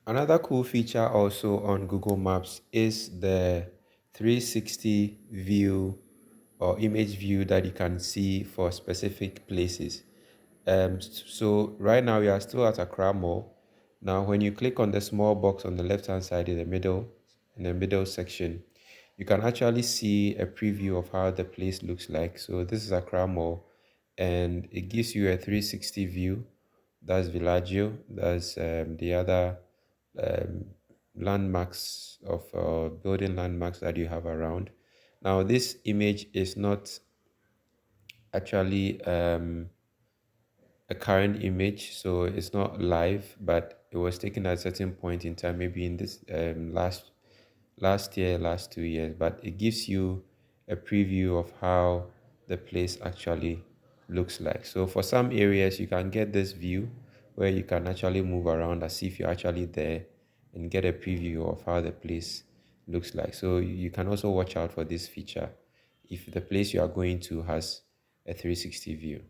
Another cool feature also on Google Maps is the 360 view or image view that you can see for specific places. So right now we are still at Accra Mall. Now, when you click on the small box on the left hand side in the middle section, you can actually see a preview of how the place looks like. So this is Accra Mall, and it gives you a 360 view. That's Villaggio. That's the other um, landmarks of building landmarks that you have around. Now, this image is not actually a current image, so it's not live, but it was taken at a certain point in time, maybe in this last year, last 2 years. But it gives you a preview of how the place actually looks like. So for some areas, you can get this view where you can actually move around as if you're actually there and get a preview of how the place looks like. So you can also watch out for this feature if the place you are going to has a 360 view.